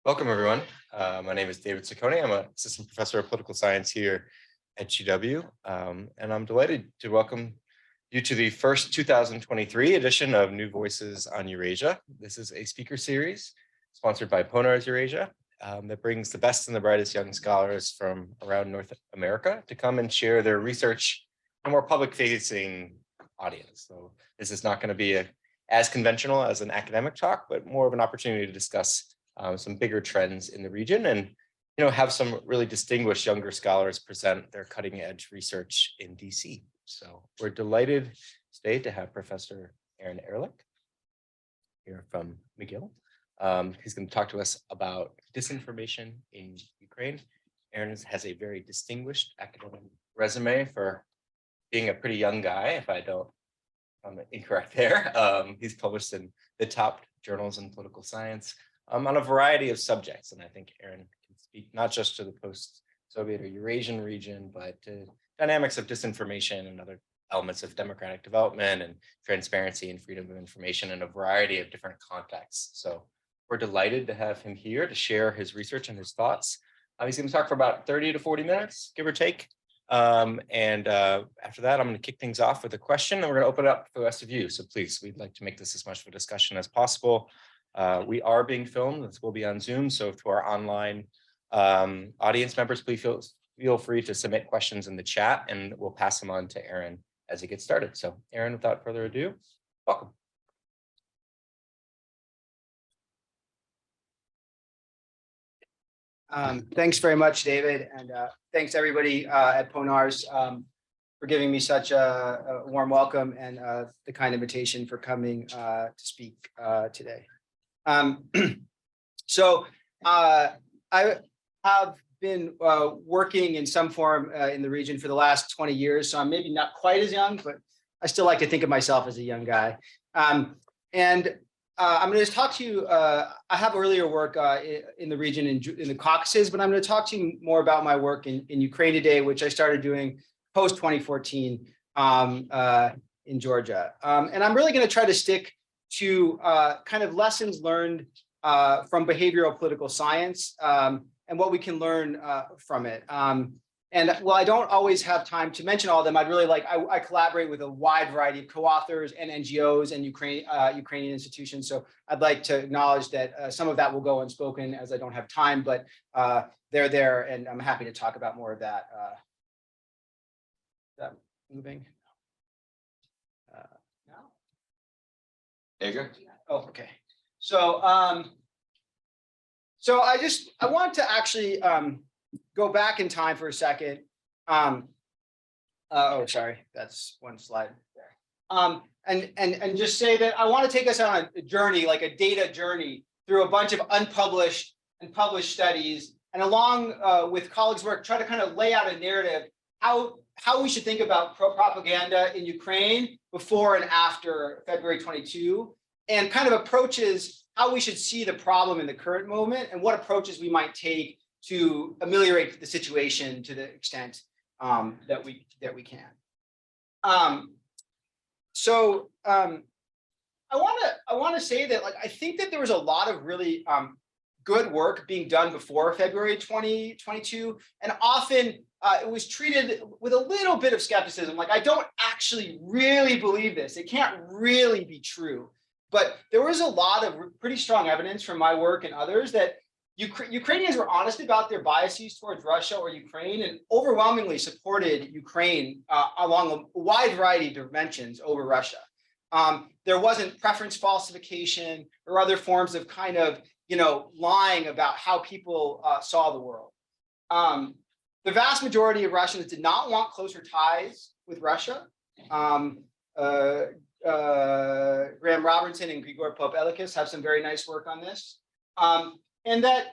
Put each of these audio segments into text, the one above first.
Welcome, everyone. My name is David Ciccone. I'm an assistant professor of political science here at GW, and I'm delighted to welcome you to the first 2023 edition of New Voices on Eurasia. This is a speaker series sponsored by Ponar's Eurasia that brings the best and the brightest young scholars from around North America to come and share their research in a more public-facing audience. So this is not going to be as conventional as an academic talk, but more of an opportunity to discuss some bigger trends in the region and have some really distinguished younger scholars present their cutting edge research in DC. So we're delighted today to have Professor Erlich here from McGill. He's going to talk to us about disinformation in Ukraine. Aaron has a very distinguished academic resume for being a pretty young guy, if I'm incorrect there. He's published in the top journals in political science on a variety of subjects. And I think Aaron can speak not just to the post-Soviet or Eurasian region, but to dynamics of disinformation and other elements of democratic development and transparency and freedom of information in a variety of different contexts. So we're delighted to have him here to share his research and his thoughts. He's going to talk for about 30 to 40 minutes, give or take. After that, I'm going to kick things off with a question, and we're going to open it up for the rest of you. So please, we'd like to make this as much of a discussion as possible. We are being filmed. This will be on Zoom. So to our online audience members, please feel free to submit questions in the chat, and we'll pass them on to Aaron as he gets started. So Aaron, without further ado, welcome. Thanks very much, David, and thanks everybody at Ponar's for giving me such a warm welcome and the kind invitation for coming to speak today. I have been working in some form in the region for the last 20 years, so I'm maybe not quite as young, but I still like to think of myself as a young guy. I'm going to talk to you, I have earlier work in the region in the Caucasus, but I'm going to talk to you more about my work in Ukraine today, which I started doing post-2014 in Georgia. And I'm really going to try to stick to kind of lessons learned from behavioral political science and what we can learn from it. And while I don't always have time to mention all of them, I'd really like, I collaborate with a wide variety of co-authors and NGOs and Ukrainian institutions. So I'd like to acknowledge that some of that will go unspoken as I don't have time, but they're there, and I'm happy to talk about more of that. Is that moving? Now? There you go. Oh, okay. So, I want to actually go back in time for a second. Oh, sorry, that's one slide there. And just say that I want to take us on a journey, like a data journey, through a bunch of unpublished and published studies, and along with colleagues' work, try to kind of lay out a narrative how we should think about propaganda in Ukraine before and after February 22, and kind of approaches how we should see the problem in the current moment and what approaches we might take to ameliorate the situation to the extent that we can. I want to say that, like, I think that there was a lot of really good work being done before February 2022, and often it was treated with a little bit of skepticism. Like, I don't actually really believe this. It can't really be true. But there was a lot of pretty strong evidence from my work and others that Ukrainians were honest about their biases towards Russia or Ukraine, and overwhelmingly supported Ukraine along a wide variety of dimensions over Russia. There wasn't preference falsification or other forms of kind of, lying about how people saw the world. The vast majority of Russians did not want closer ties with Russia. Graham Robertson and Grigor Pope-Elikis have some very nice work on this. And the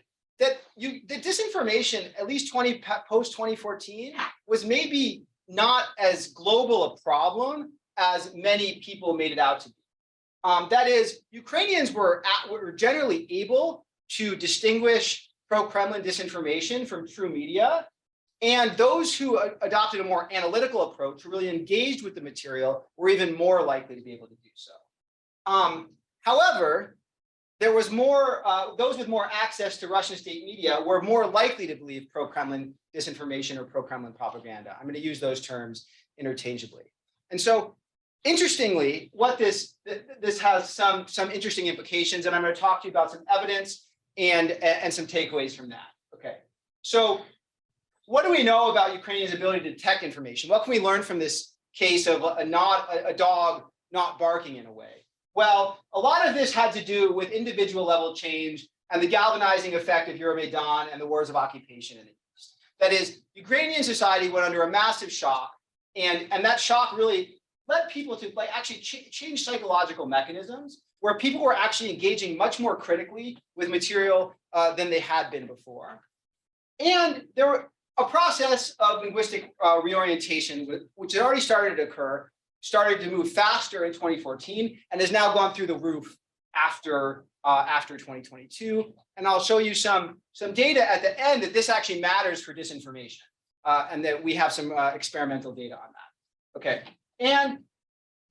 disinformation, at least post-2014, was maybe not as global a problem as many people made it out to be. That is, Ukrainians were generally able to distinguish pro-Kremlin disinformation from true media. And those who adopted a more analytical approach, who really engaged with the material, were even more likely to be able to do so. However, there was more, those with more access to Russian state media were more likely to believe pro-Kremlin disinformation or pro-Kremlin propaganda. I'm going to use those terms interchangeably. And so, interestingly, what this has some interesting implications, and I'm going to talk to you about some evidence and some takeaways from that. Okay, so what do we know about Ukrainians' ability to detect information? What can we learn from this case of a dog not barking in a way? Well, a lot of this had to do with individual level change and the galvanizing effect of Euromaidan and the wars of occupation in the East. That is, Ukrainian society went under a massive shock, and that shock really led people to actually change psychological mechanisms where people were actually engaging much more critically with material than they had been before. And there were a process of linguistic reorientation, which had already started to occur, started to move faster in 2014 and has now gone through the roof after 2022. And I'll show you some data at the end that this actually matters for disinformation, and that we have some experimental data on that. Okay, and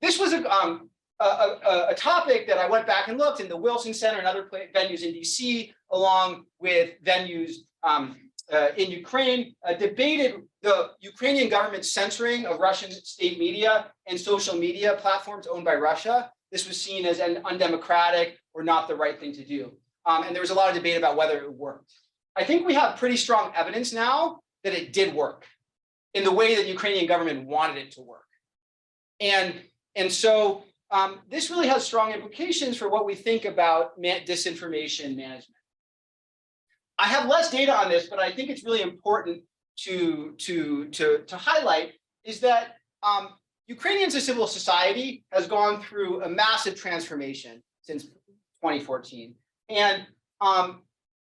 this was a topic that I went back and looked in the Wilson Center and other venues in DC, along with venues in Ukraine, debated the Ukrainian government's censoring of Russian state media and social media platforms owned by Russia. This was seen as an undemocratic or not the right thing to do. And there was a lot of debate about whether it worked. I think we have pretty strong evidence now that it did work in the way that the Ukrainian government wanted it to work. And so this really has strong implications for what we think about disinformation management. I have less data on this, but I think it's really important to highlight is that Ukrainians as civil society has gone through a massive transformation since 2014. And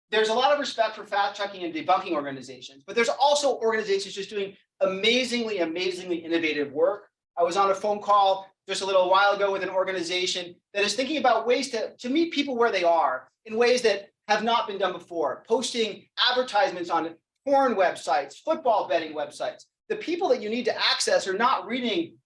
there's a lot of respect for fact-checking and debunking organizations, but there's also organizations just doing amazingly innovative work. I was on a phone call just a little while ago with an organization that is thinking about ways to meet people where they are in ways that have not been done before, posting advertisements on porn websites, football betting websites. The people that you need to access are not reading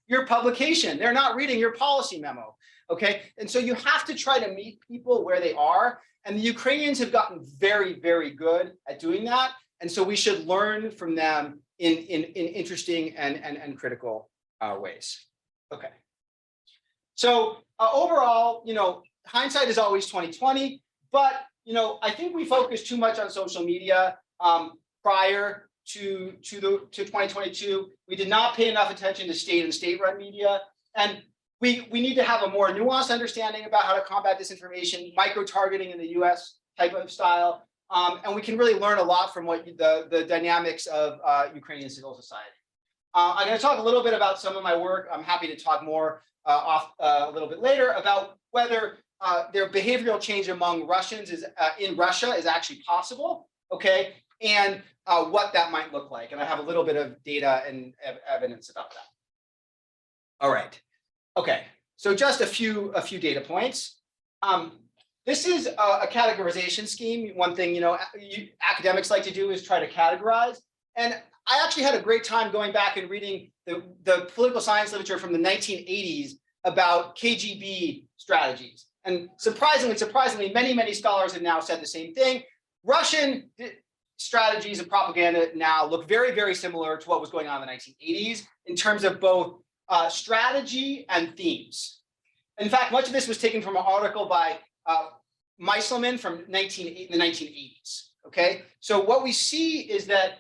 your publication. They're not reading your policy memo, okay? And so you have to try to meet people where they are. And the Ukrainians have gotten very good at doing that. And so we should learn from them in interesting and critical ways. Okay. So overall, hindsight is always 2020, but I think we focused too much on social media prior to 2022. We did not pay enough attention to state and state-run media, and we need to have a more nuanced understanding about how to combat disinformation, micro-targeting in the U.S. type of style, and we can really learn a lot from what the dynamics of Ukrainian civil society. I'm going to talk a little bit about some of my work. I'm happy to talk more a little bit later about whether their behavioral change among Russians in Russia is actually possible, okay, and what that might look like. And I have a little bit of data and evidence about that. All right, okay. So just a few data points. This is a categorization scheme. One thing academics like to do is try to categorize. And I actually had a great time going back and reading the political science literature from the 1980s about KGB strategies. And surprisingly, many scholars have now said the same thing. Russian strategies of propaganda now look very similar to what was going on in the 1980s in terms of both strategy and themes. In fact, much of this was taken from an article by Meiselman from the 1980s. Okay, so what we see is that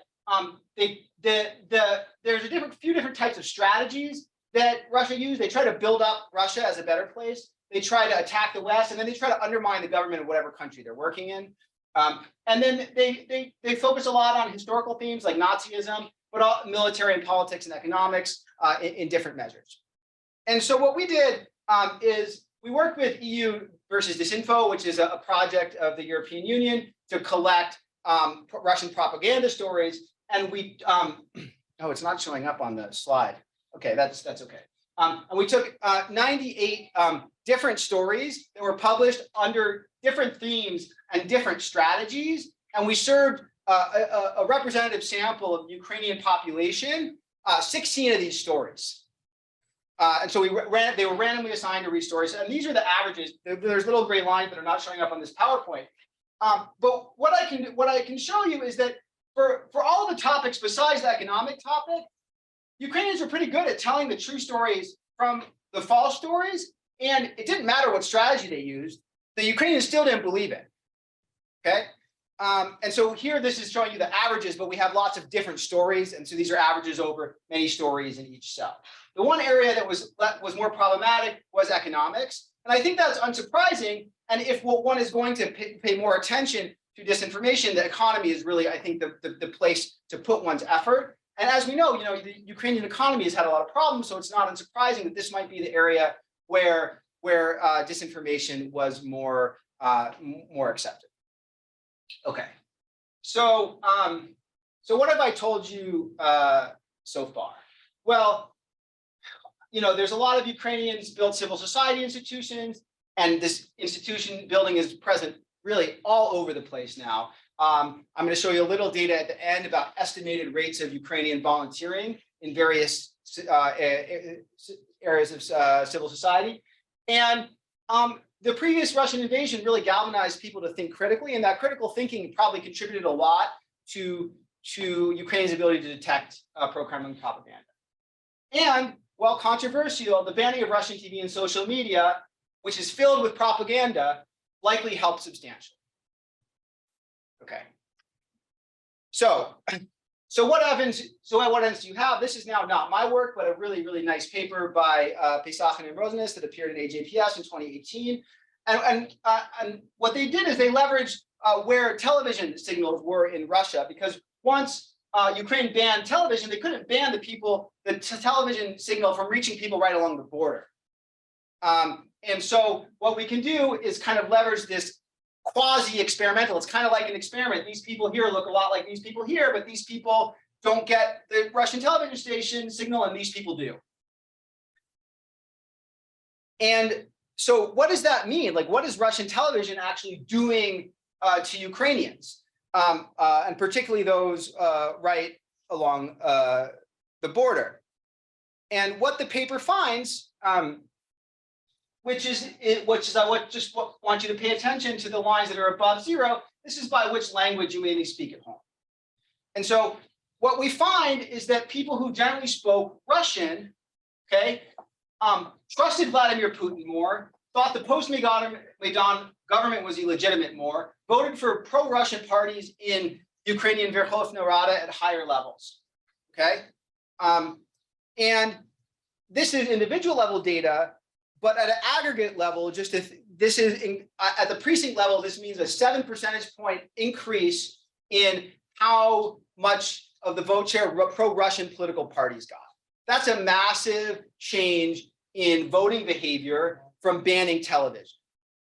there's a few different types of strategies that Russia used. They try to build up Russia as a better place. They try to attack the West, and then they try to undermine the government of whatever country they're working in. And then they focus a lot on historical themes like Nazism, but all military and politics and economics in different measures. And so what we did is we worked with EU versus Disinfo, which is a project of the European Union to collect Russian propaganda stories. And we, oh, it's not showing up on the slide. Okay, that's okay. And we took 98 different stories that were published under different themes and different strategies. And we served a representative sample of the Ukrainian population, 16 of these stories. And so they were randomly assigned to read stories. And these are the averages. There's little gray lines that are not showing up on this PowerPoint. But what I can show you is that for all the topics besides the economic topic, Ukrainians are pretty good at telling the true stories from the false stories. And it didn't matter what strategy they used. The Ukrainians still didn't believe it. Okay. And so here, this is showing you the averages, but we have lots of different stories. And so these are averages over many stories in each cell. The one area that was more problematic was economics. And I think that's unsurprising. And if one is going to pay more attention to disinformation, the economy is really, I think, the place to put one's effort. And as we know, the Ukrainian economy has had a lot of problems. So it's not unsurprising that this might be the area where disinformation was more accepted. Okay, so what have I told you so far? Well, there's a lot of Ukrainians built civil society institutions, and this institution building is present really all over the place now. I'm going to show you a little data at the end about estimated rates of Ukrainian volunteering in various areas of civil society. And the previous Russian invasion really galvanized people to think critically, and that critical thinking probably contributed a lot to Ukraine's ability to detect pro-Kremlin propaganda. And while controversial, the banning of Russian TV and social media, which is filled with propaganda, likely helped substantially. Okay. So what evidence do you have? This is now not my work, but a really, really nice paper by Pesachin and Rosenes that appeared in AJPS in 2018. And what they did is they leveraged where television signals were in Russia, because once Ukraine banned television, they couldn't ban the television signal from reaching people right along the border. And so what we can do is kind of leverage this quasi-experimental. It's kind of like an experiment. These people here look a lot like these people here, but these people don't get the Russian television station signal, and these people do. And so what does that mean? Like, what is Russian television actually doing to Ukrainians, and particularly those right along the border? And what the paper finds, which is I want you to pay attention to the lines that are above zero. This is by which language you mainly speak at home. And so what we find is that people who generally spoke Russian, okay, trusted Vladimir Putin more, thought the post-Maidan government was illegitimate more, voted for pro-Russian parties in Ukrainian Verkhovna Rada at higher levels, okay? And this is individual level data, but at an aggregate level, at the precinct level, this means a 7 percentage point increase in how much of the vote share pro-Russian political parties got. That's a massive change in voting behavior from banning television.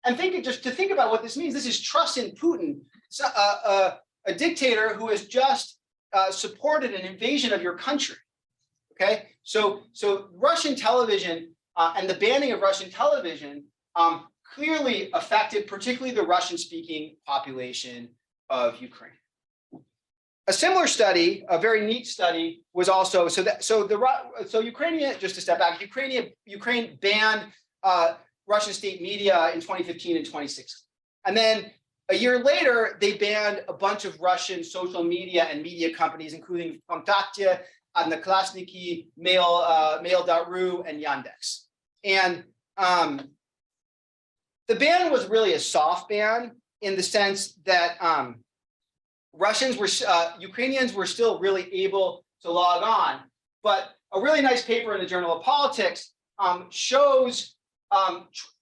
And just to think about what this means, this is trust in Putin, a dictator who has just supported an invasion of your country. Okay, so Russian television and the banning of Russian television clearly affected particularly the Russian-speaking population of Ukraine. A similar study, a very neat study, was also Ukraine. Just to step back, Ukraine banned Russian state media in 2015 and 2016, and then a year later they banned a bunch of Russian social media and media companies, including Kontakte, Odnoklassniki, Mail.ru, and Yandex. And the ban was really a soft ban in the sense that Ukrainians were still really able to log on. But a really nice paper in the Journal of Politics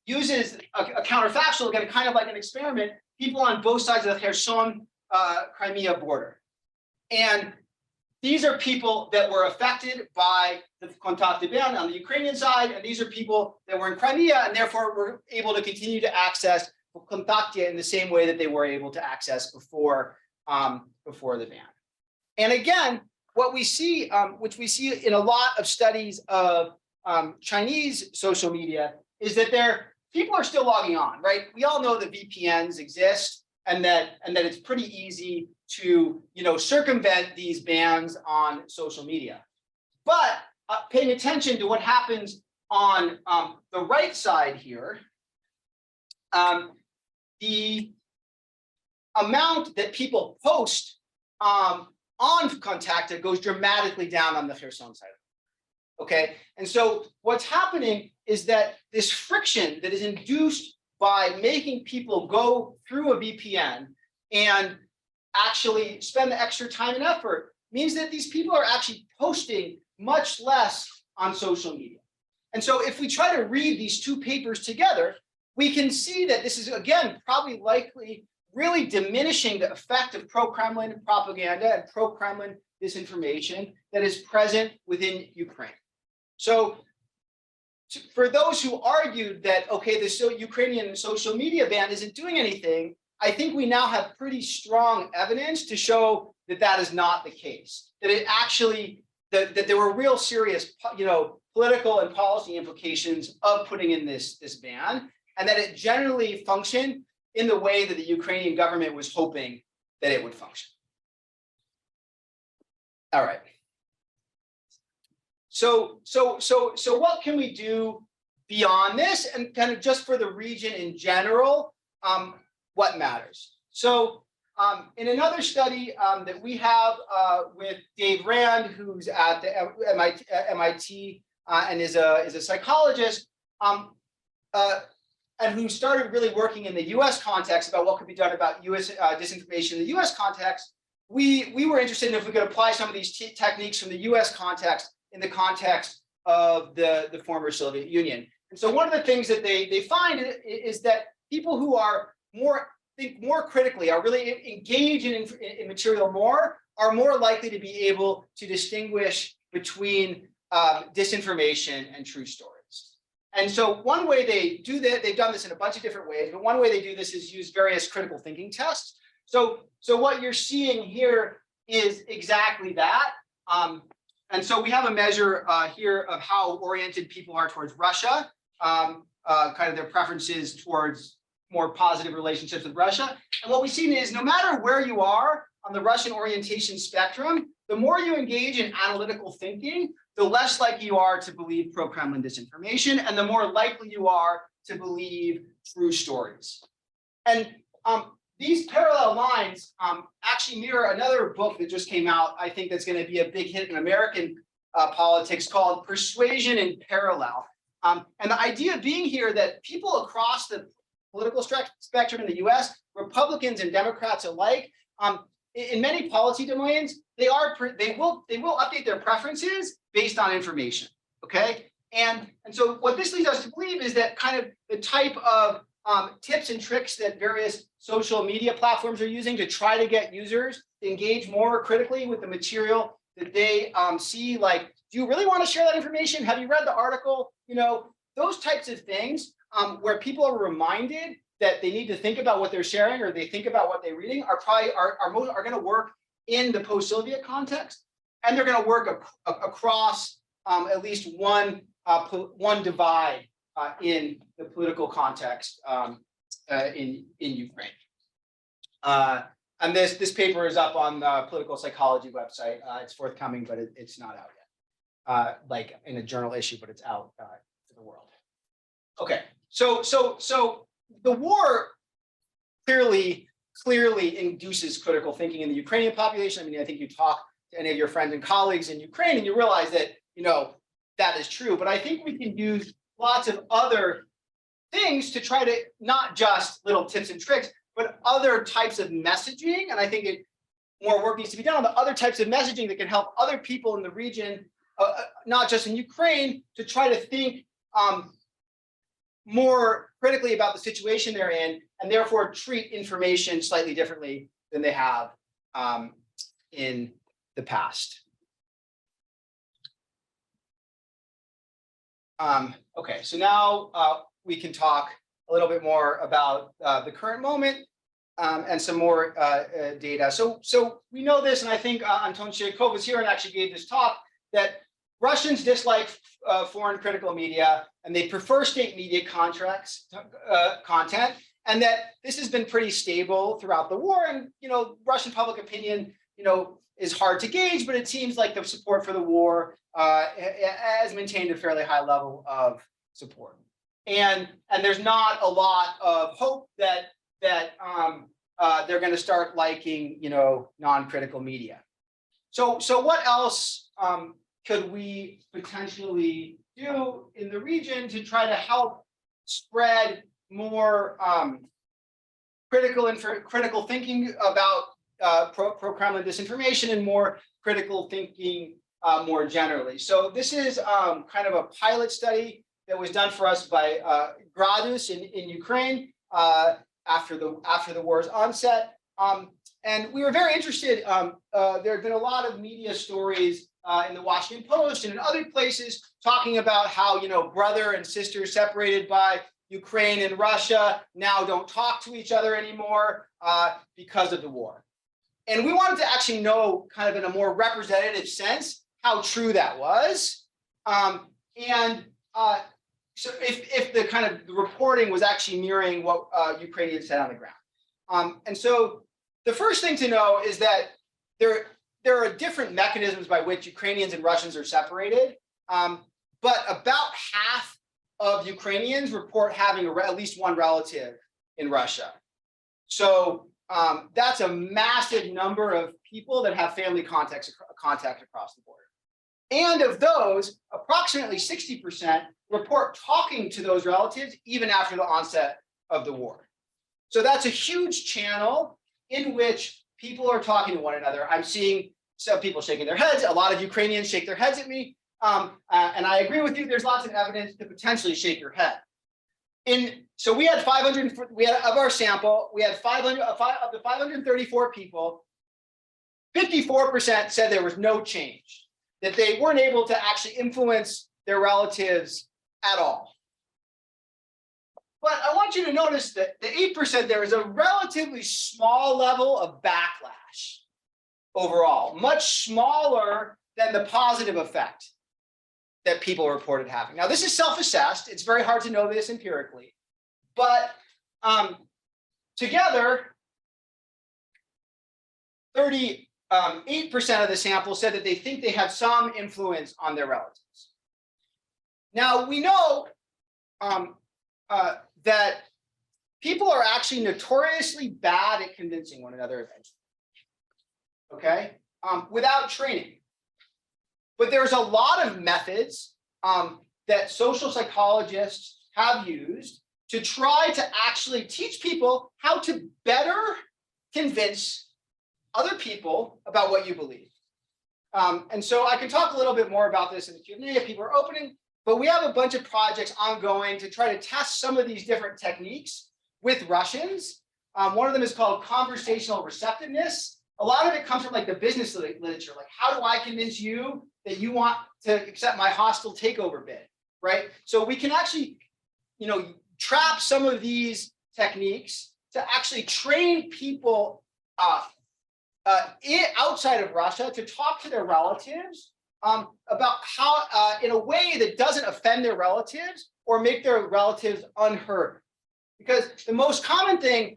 uses a counterfactual, again, kind of like an experiment, people on both sides of the Kherson Crimea border. And these are people that were affected by the Kontakte ban on the Ukrainian side, and these are people that were in Crimea and therefore were able to continue to access Kontakte in the same way that they were able to access before the ban. And again, what we see, which we see in a lot of studies of Chinese social media, is that people are still logging on, right? We all know that VPNs exist, and that it's pretty easy to circumvent these bans on social media. But paying attention to what happens on the right side here, the amount that people post on Contacta goes dramatically down on the Kherson side. Okay, and so what's happening is that this friction that is induced by making people go through a VPN and actually spend the extra time and effort means that these people are actually posting much less on social media. And so if we try to read these two papers together, we can see that this is, again, probably likely really diminishing the effect of pro-Kremlin propaganda and pro-Kremlin disinformation that is present within Ukraine. So for those who argued that, okay, the Ukrainian social media ban isn't doing anything, I think we now have pretty strong evidence to show that that is not the case, that it actually, that there were real serious, political and policy implications of putting in this ban, and that it generally functioned in the way that the Ukrainian government was hoping that it would function. All right. So what can we do beyond this, and kind of just for the region in general, what matters? So in another study that we have with Dave Rand, who's at the MIT and is a psychologist, and who started really working in the US context about what could be done about US disinformation in the US context, we were interested in if we could apply some of these techniques from the US context in the context of the former Soviet Union. And so one of the things that they find is that people who are think more critically, are really engaged in material more, are more likely to be able to distinguish between disinformation and true stories. And so one way they do that, they've done this in a bunch of different ways, but one way they do this is use various critical thinking tests. So what you're seeing here is exactly that. And so we have a measure here of how oriented people are towards Russia, kind of their preferences towards more positive relationships with Russia. And what we've seen is no matter where you are on the Russian orientation spectrum, the more you engage in analytical thinking, the less likely you are to believe pro-Kremlin disinformation, and the more likely you are to believe true stories. And these parallel lines actually mirror another book that just came out, I think that's going to be a big hit in American politics, called Persuasion in Parallel. And the idea being here that people across the political spectrum in the US, Republicans and Democrats alike, in many policy domains, they will update their preferences based on information. Okay, and so what this leads us to believe is that kind of the type of tips and tricks that various social media platforms are using to try to get users to engage more critically with the material that they see, like, do you really want to share that information? Have you read the article? Those types of things where people are reminded that they need to think about what they're sharing, or they think about what they're reading, are going to work in the post-Soviet context, and they're going to work across at least one divide in the political context in Ukraine. And this paper is up on the political psychology website. It's forthcoming, but it's not out yet. Like in a journal issue, but it's out to the world. Okay, so the war clearly induces critical thinking in the Ukrainian population. I mean, I think you talk to any of your friends and colleagues in Ukraine, and you realize that that is true. But I think we can use lots of other things to try to, not just little tips and tricks, but other types of messaging. And I think more work needs to be done on the other types of messaging that can help other people in the region, not just in Ukraine, to try to think more critically about the situation they're in, and therefore treat information slightly differently than they have in the past. Okay, so now we can talk a little bit more about the current moment and some more data. So we know this, and I think Anton Shcheikov was here and actually gave this talk, that Russians dislike foreign critical media, and they prefer state media content, and that this has been pretty stable throughout the war. And Russian public opinion, is hard to gauge, but it seems like the support for the war has maintained a fairly high level of support. And there's not a lot of hope that they're going to start liking, non-critical media. So what else could we potentially do in the region to try to help spread more critical thinking about pro-Kremlin disinformation and more critical thinking more generally? So this is kind of a pilot study that was done for us by Gradus in Ukraine after the war's onset. And we were very interested. There have been a lot of media stories in the Washington Post and in other places talking about how, brother and sister separated by Ukraine and Russia now don't talk to each other anymore because of the war. And we wanted to actually know, kind of in a more representative sense, how true that was. So if the kind of the reporting was actually mirroring what Ukrainians said on the ground. And so the first thing to know is that there are different mechanisms by which Ukrainians and Russians are separated. But about half of Ukrainians report having at least one relative in Russia. So that's a massive number of people that have family contact across the border. And of those, approximately 60% report talking to those relatives even after the onset of the war. So that's a huge channel in which people are talking to one another. I'm seeing some people shaking their heads. A lot of Ukrainians shake their heads at me. And I agree with you, there's lots of evidence to potentially shake your head. So we had 500, of our sample, we had 500, of the 534 people, 54% said there was no change, that they weren't able to actually influence their relatives at all. But I want you to notice that the 8% there is a relatively small level of backlash overall, much smaller than the positive effect that people reported having. Now, this is self-assessed. It's very hard to know this empirically. But together, 38% of the sample said that they think they have some influence on their relatives. Now, we know that people are actually notoriously bad at convincing one another eventually, okay, without training. But there's a lot of methods that social psychologists have used to try to actually teach people how to better convince other people about what you believe. And so I can talk a little bit more about this in the Q&A if people are opening, but we have a bunch of projects ongoing to try to test some of these different techniques with Russians. One of them is called conversational receptiveness. A lot of it comes from like the business literature, like how do I convince you that you want to accept my hostile takeover bid, right? So we can actually, trap some of these techniques to actually train people outside of Russia to talk to their relatives about how, in a way that doesn't offend their relatives or make their relatives unheard. Because the most common thing,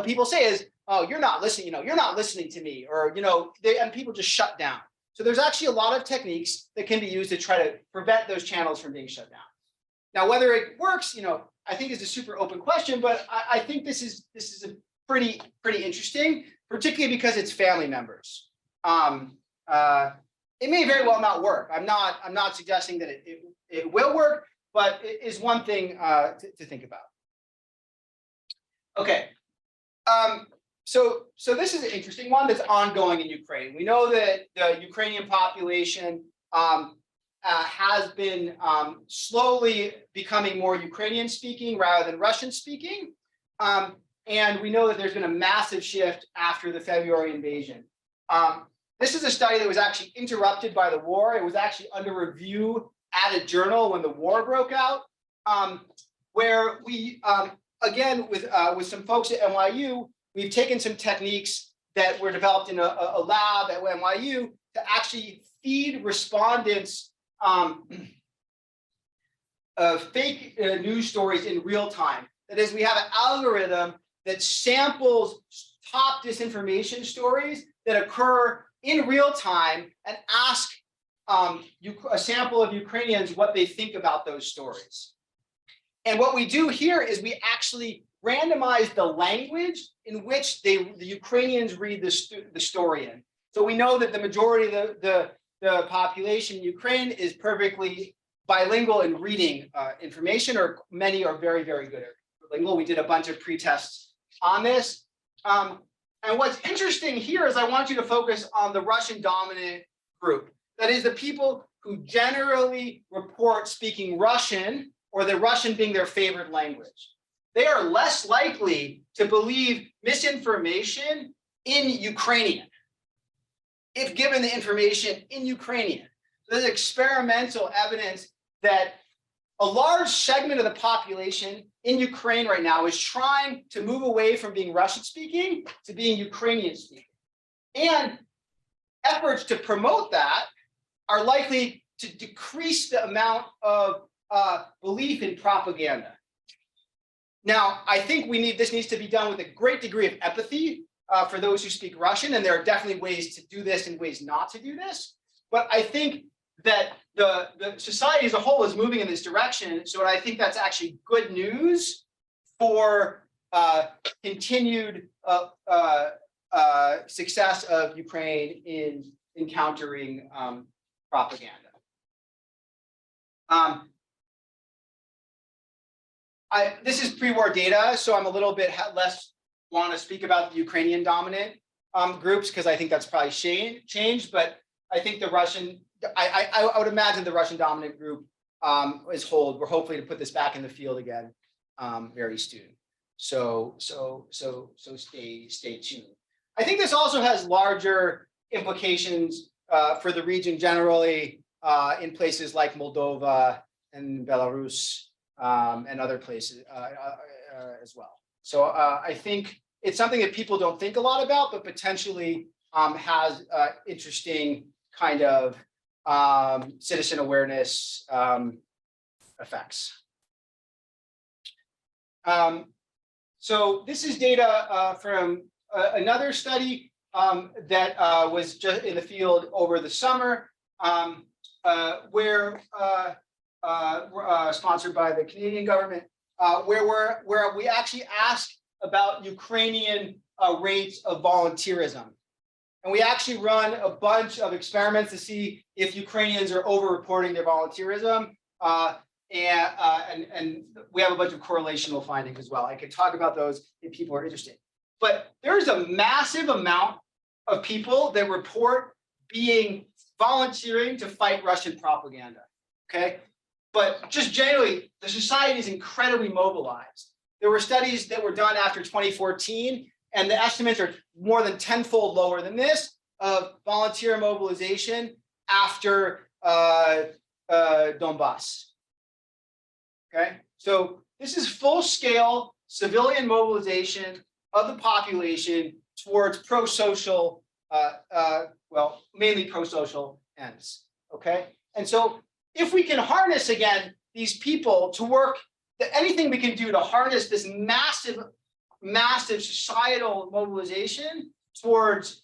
people say is, oh, you're not listening, you're not listening to me, or, and people just shut down. So there's actually a lot of techniques that can be used to try to prevent those channels from being shut down. Now, whether it works, I think is a super open question, but I think this is a pretty interesting, particularly because it's family members. It may very well not work. I'm not suggesting that it will work, but it is one thing to think about. Okay. So this is an interesting one that's ongoing in Ukraine. We know that the Ukrainian population has been slowly becoming more Ukrainian speaking rather than Russian speaking. And we know that there's been a massive shift after the February invasion. This is a study that was actually interrupted by the war. It was actually under review at a journal when the war broke out, where we, again, with some folks at NYU, we've taken some techniques that were developed in a lab at NYU to actually feed respondents fake news stories in real time. That is, we have an algorithm that samples top disinformation stories that occur in real time and ask a sample of Ukrainians what they think about those stories. And what we do here is we actually randomize the language in which the Ukrainians read the story in. So we know that the majority of the population in Ukraine is perfectly bilingual in reading information, or many are very, very good at bilingual. We did a bunch of pre-tests on this. And what's interesting here is I want you to focus on the Russian dominant group. That is the people who generally report speaking Russian, or the Russian being their favorite language. They are less likely to believe misinformation in Ukrainian, if given the information in Ukrainian. There's experimental evidence that a large segment of the population in Ukraine right now is trying to move away from being Russian speaking to being Ukrainian speaking. And efforts to promote that are likely to decrease the amount of belief in propaganda. Now, I think this needs to be done with a great degree of empathy for those who speak Russian, and there are definitely ways to do this and ways not to do this. But I think that the society as a whole is moving in this direction. So I think that's actually good news for continued success of Ukraine in encountering propaganda. This is pre-war data, so I'm a little bit less want to speak about the Ukrainian dominant groups, because I think that's probably changed. But I think the Russian, I would imagine the Russian dominant group we're hopefully to put this back in the field again very soon. So stay tuned. I think this also has larger implications for the region generally in places like Moldova and Belarus and other places as well. So I think it's something that people don't think a lot about, but potentially has interesting kind of citizen awareness effects. So this is data from another study that was just in the field over the summer, where sponsored by the Canadian government, where we actually asked about Ukrainian rates of volunteerism. And we actually run a bunch of experiments to see if Ukrainians are over-reporting their volunteerism. And we have a bunch of correlational findings as well. I could talk about those if people are interested. But there's a massive amount of people that report being volunteering to fight Russian propaganda, okay? But just generally, the society is incredibly mobilized. There were studies that were done after 2014, and the estimates are more than tenfold lower than this of volunteer mobilization after Donbass. Okay, so this is full-scale civilian mobilization of the population towards pro-social, well, mainly pro-social ends. Okay, and so if we can harness again these people to work, anything we can do to harness this massive societal mobilization towards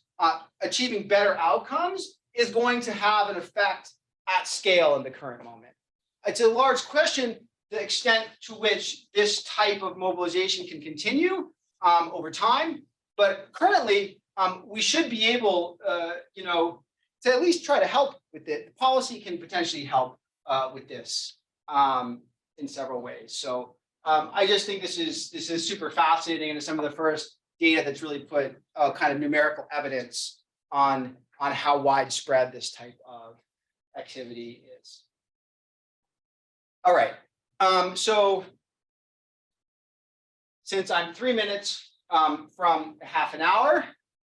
achieving better outcomes is going to have an effect at scale in the current moment. It's a large question, the extent to which this type of mobilization can continue over time. But currently, we should be able, to at least try to help with it. The policy can potentially help with this in several ways. So I just think this is super fascinating, and it's some of the first data that's really put kind of numerical evidence on how widespread this type of activity is. All right. So since I'm 3 minutes from half an hour,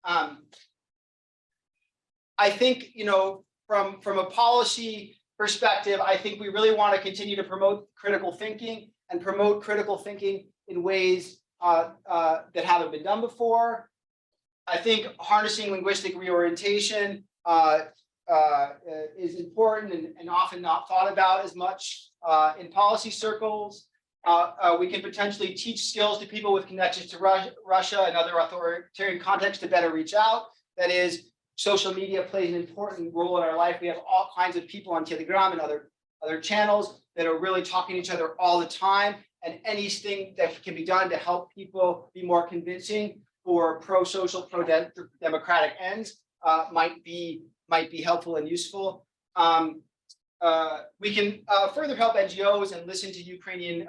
I think, from a policy perspective, I think we really want to continue to promote critical thinking and promote critical thinking in ways that haven't been done before. I think harnessing linguistic reorientation is important and often not thought about as much in policy circles. We can potentially teach skills to people with connections to Russia and other authoritarian contexts to better reach out. That is, social media plays an important role in our life. We have all kinds of people on Telegram and other channels that are really talking to each other all the time. and anything that can be done to help people be more convincing for pro-social, pro-democratic ends might be helpful and useful. We can further help NGOs and listen to Ukrainian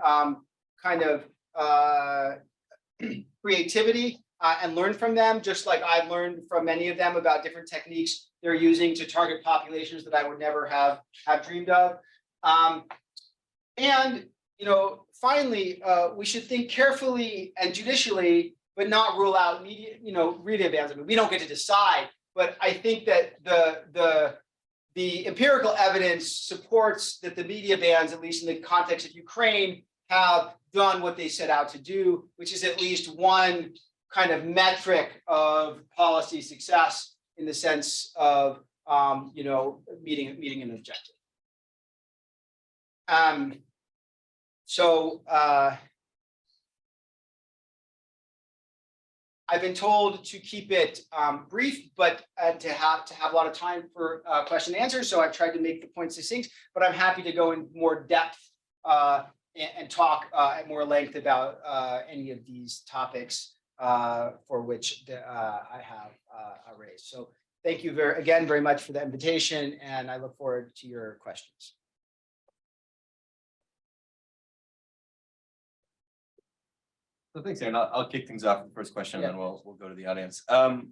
creativity and learn from them, just like I've learned from many of them about different techniques they're using to target populations that I would never have dreamed of. And finally, we should think carefully and judicially, but not rule out media bans. I mean, we don't get to decide, but I think that the empirical evidence supports that the media bans, at least in the context of Ukraine, have done what they set out to do, which is at least one kind of metric of policy success in the sense of meeting an objective. I've been told to keep it brief, but to have a lot of time for question and answers. So I've tried to make the points succinct, but I'm happy to go in more depth and talk at more length about any of these topics for which I have raised. So thank you very much for the invitation, and I look forward to your questions. So thanks, Aaron. I'll kick things off with the first question, and then we'll go to the audience. So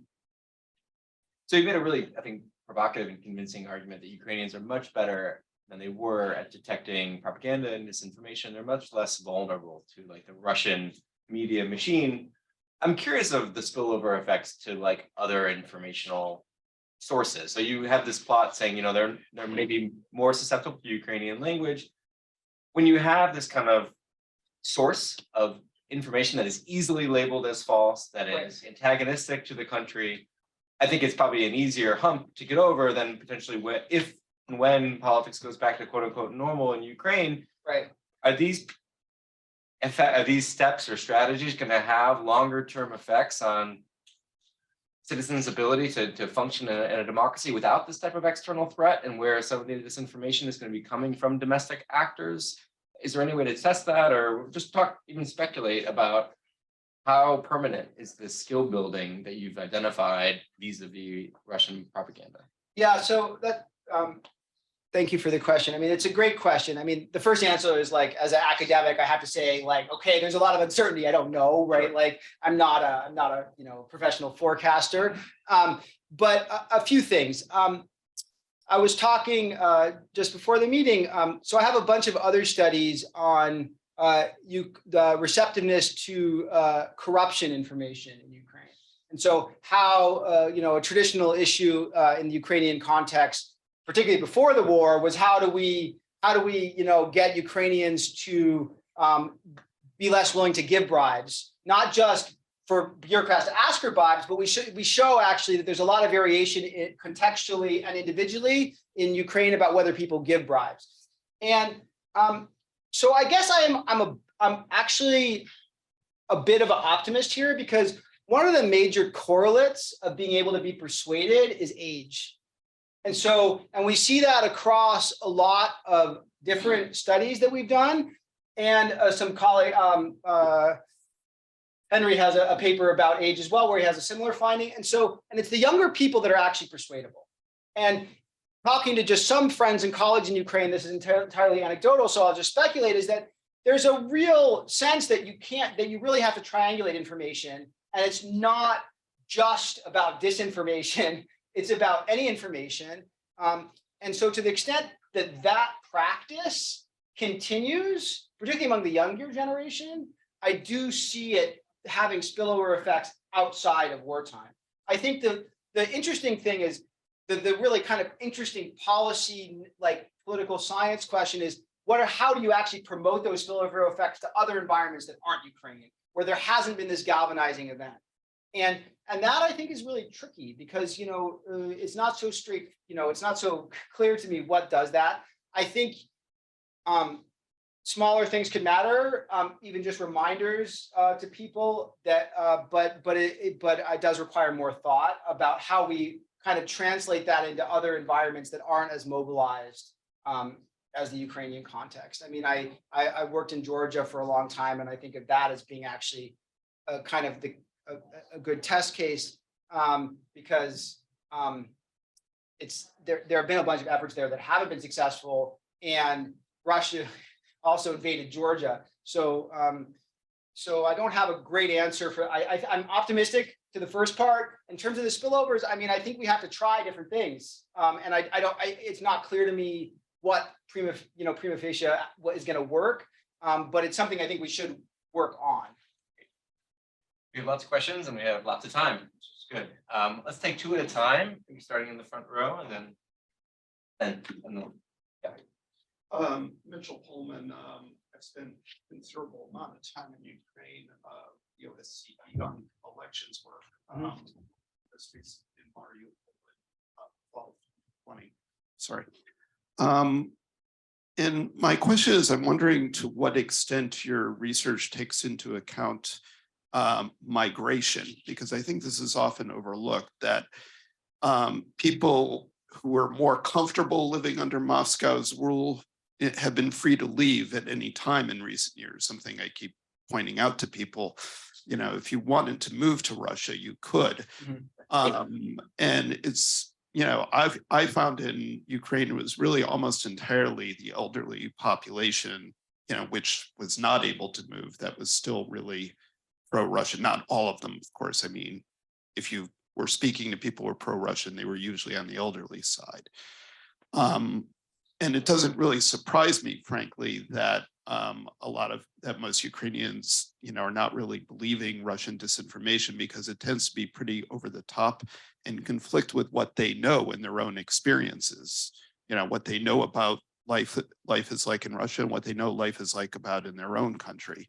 you made a really, I think, provocative and convincing argument that Ukrainians are much better than they were at detecting propaganda and disinformation. They're much less vulnerable to like the Russian media machine. I'm curious of the spillover effects to like other informational sources. So you have this plot saying, they're maybe more susceptible to Ukrainian language. When you have this kind of source of information that is easily labeled as false, that is antagonistic to the country, I think it's probably an easier hump to get over than potentially if and when politics goes back to quote unquote normal in Ukraine. Right. Are these steps or strategies going to have longer term effects on citizens' ability to function in a democracy without this type of external threat, and where some of the disinformation is going to be coming from domestic actors? Is there any way to test that, or just even speculate about how permanent is this skill building that you've identified vis-a-vis Russian propaganda? Yeah, so thank you for the question. I mean, it's a great question. I mean, the first answer is like, as an academic, I have to say like, okay, there's a lot of uncertainty. I don't know, right? Sure. Like, I'm not a professional forecaster. But a few things. I was talking just before the meeting. So I have a bunch of other studies on the receptiveness to corruption information in Ukraine. And so how, a traditional issue in the Ukrainian context, particularly before the war, was how do we get Ukrainians to be less willing to give bribes, not just for bureaucrats to ask for bribes, but we show actually that there's a lot of variation contextually and individually in Ukraine about whether people give bribes. And so I guess I'm actually a bit of an optimist here, because one of the major correlates of being able to be persuaded is age. And we see that across a lot of different studies that we've done. And some colleague, Henry has a paper about age as well, where he has a similar finding. And it's the younger people that are actually persuadable. And talking to just some friends in college in Ukraine, this is entirely anecdotal, so I'll just speculate, is that there's a real sense that you really have to triangulate information. And it's not just about disinformation, it's about any information. And so to the extent that that practice continues, particularly among the younger generation, I do see it having spillover effects outside of wartime. I think the interesting thing is the really kind of interesting policy, like political science question is, how do you actually promote those spillover effects to other environments that aren't Ukrainian, where there hasn't been this galvanizing event? And that I think is really tricky, because it's not so straight, it's not so clear to me what does that. I think smaller things could matter, even just reminders to people that, but it does require more thought about how we kind of translate that into other environments that aren't as mobilized as the Ukrainian context. I mean, I worked in Georgia for a long time, and I think of that as being actually a kind of a good test case, because there have been a bunch of efforts there that haven't been successful, and Russia also invaded Georgia. So I don't have a great answer for. I'm optimistic to the first part. In terms of the spillovers, I mean, I think we have to try different things, and it's not clear to me what prima facie what is going to work, but it's something I think we should work on. We have lots of questions and we have lots of time, which is good. Let's take two at a time, maybe starting in the front row and then yeah. Mitchell Pullman, I've spent a considerable amount of time in Ukraine, OSCE on elections work. This week's in Mariupol, 12/20. Sorry. And my question is, I'm wondering to what extent your research takes into account migration, because I think this is often overlooked, that people who are more comfortable living under Moscow's rule have been free to leave at any time in recent years, something I keep pointing out to people. You know, if you wanted to move to Russia, you could. And it's, you know, I found in Ukraine, it was really almost entirely the elderly population, you know, which was not able to move, that was still really pro-Russian. Not all of them, of course. I mean, if you were speaking to people who were pro-Russian, they were usually on the elderly side. And it doesn't really surprise me, frankly, that most Ukrainians, you know, are not really believing Russian disinformation, because it tends to be pretty over the top and conflict with what they know in their own experiences. You know, what they know about life is like in Russia and what they know life is like about in their own country.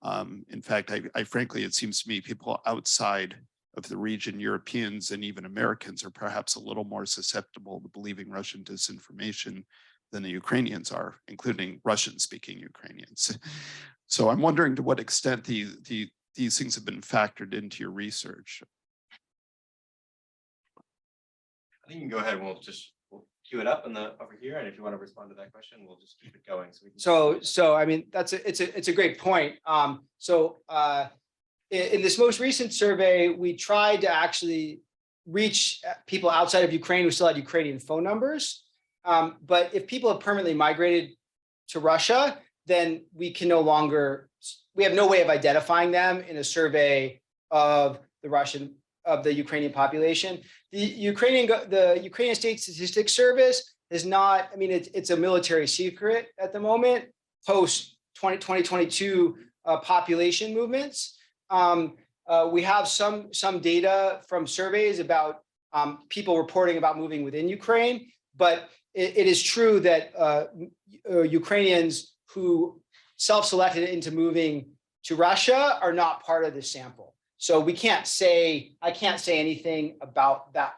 In fact, I frankly, it seems to me people outside of the region, Europeans and even Americans, are perhaps a little more susceptible to believing Russian disinformation than the Ukrainians are, including Russian-speaking Ukrainians. So I'm wondering to what extent these things have been factored into your research. I think you can go ahead and we'll queue it up over here, and if you want to respond to that question, we'll just keep it going. So I mean, it's a great point. In this most recent survey, we tried to actually reach people outside of Ukraine who still had Ukrainian phone numbers. But if people have permanently migrated to Russia, then we have no way of identifying them in a survey of the Ukrainian population. The Ukrainian State Statistics Service is not, I mean, it's a military secret at the moment, post 2022 population movements. We have some data from surveys about people reporting about moving within Ukraine, but it is true that Ukrainians who self-selected into moving to Russia are not part of the sample. So I can't say anything about that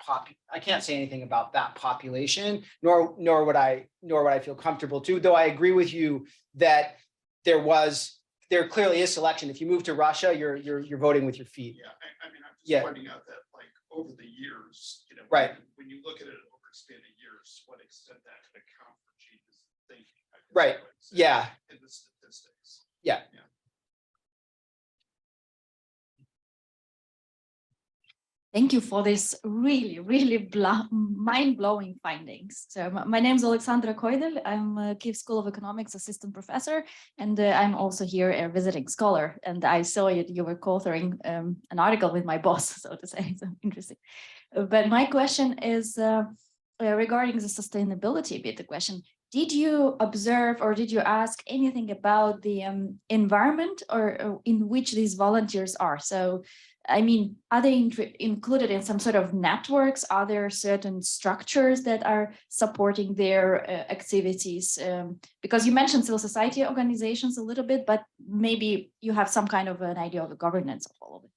population, nor would I feel comfortable to. Though I agree with you that there clearly is selection. If you move to Russia, you're voting with your feet. Yeah, I mean, I'm just pointing out that, like, over the years, you know, right, when you look at it over expanded years, what extent that could account for changes in thinking. Right. Yeah. In the statistics. Yeah. Yeah. Thank you for this really, really mind-blowing findings. So my name is Alexandra Koidel. I'm a Kyiv School of Economics assistant professor, and I'm also here a visiting scholar. And I saw you were co-authoring an article with my boss, so to say. So interesting. But my question is regarding the sustainability bit. The question: did you observe or did you ask anything about the environment or in which these volunteers are? So, I mean, are they included in some sort of networks? Are there certain structures that are supporting their activities? Because you mentioned civil society organizations a little bit, but maybe you have some kind of an idea of the governance of all of it.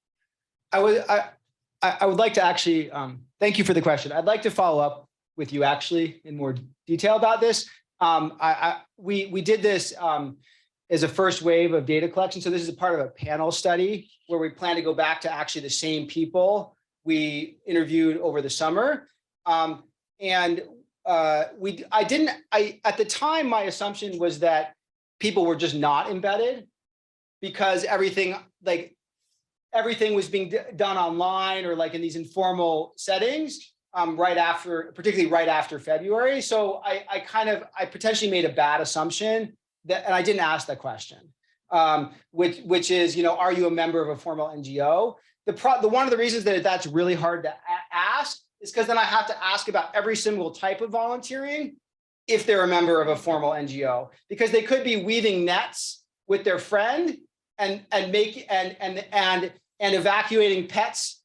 I would like to actually, thank you for the question. I'd like to follow up with you actually in more detail about this. We did this as a first wave of data collection. So this is a part of a panel study where we plan to go back to actually the same people we interviewed over the summer. And at the time, my assumption was that people were just not embedded because everything was being done online or like in these informal settings, particularly right after February. So I potentially made a bad assumption and I didn't ask that question, which is, are you a member of a formal NGO? One of the reasons that that's really hard to ask is because then I have to ask about every single type of volunteering if they're a member of a formal NGO, because they could be weaving nets with their friend and evacuating pets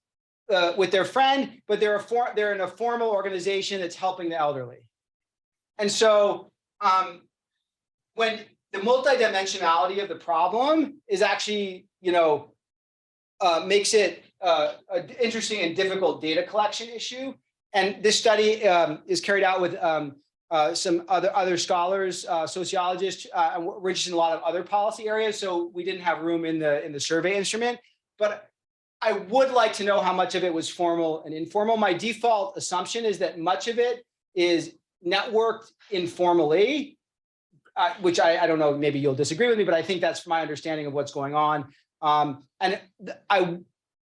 with their friend, but they're in a formal organization that's helping the elderly. And so when the multidimensionality of the problem is actually, makes it an interesting and difficult data collection issue. And this study is carried out with some other scholars, sociologists, and we're interested in a lot of other policy areas. So we didn't have room in the survey instrument, but I would like to know how much of it was formal and informal. My default assumption is that much of it is networked informally, which I don't know, maybe you'll disagree with me, but I think that's my understanding of what's going on. And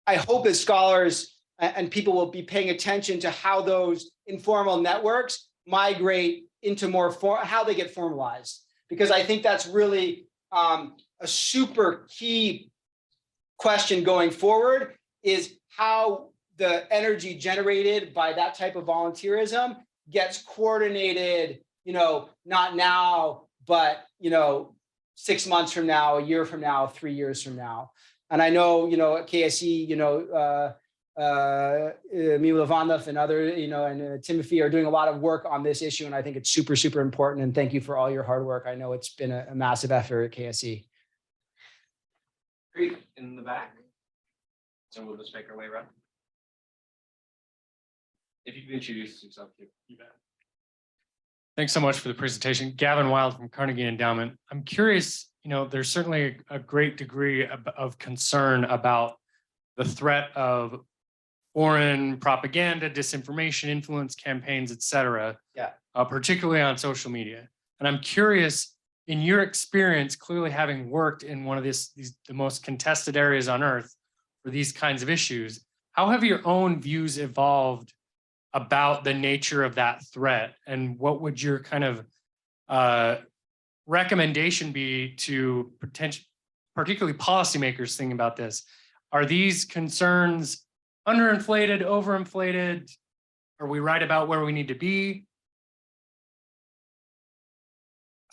I hope that scholars and people will be paying attention to how those informal networks migrate into how they get formalized, because I think that's really a super key question going forward, is how the energy generated by that type of volunteerism gets coordinated, not now, but 6 months from now, a year from now, 3 years from now. And I know, at KSE, Mila Vandeff and and Timothy are doing a lot of work on this issue. And I think it's super, super important. And thank you for all your hard work. I know it's been a massive effort at KSE. Great, in the back. So we'll just make our way around. If you could introduce yourself too. You bet. Thanks so much for the presentation. Gavin Wild from Carnegie Endowment. I'm curious, there's certainly a great degree of concern about the threat of foreign propaganda, disinformation, influence campaigns, et cetera, particularly on social media. And I'm curious, in your experience, clearly having worked in one of the most contested areas on earth for these kinds of issues, how have your own views evolved about the nature of that threat? And what would your kind of recommendation be to particularly policymakers thinking about this? Are these concerns underinflated, overinflated? Are we right about where we need to be?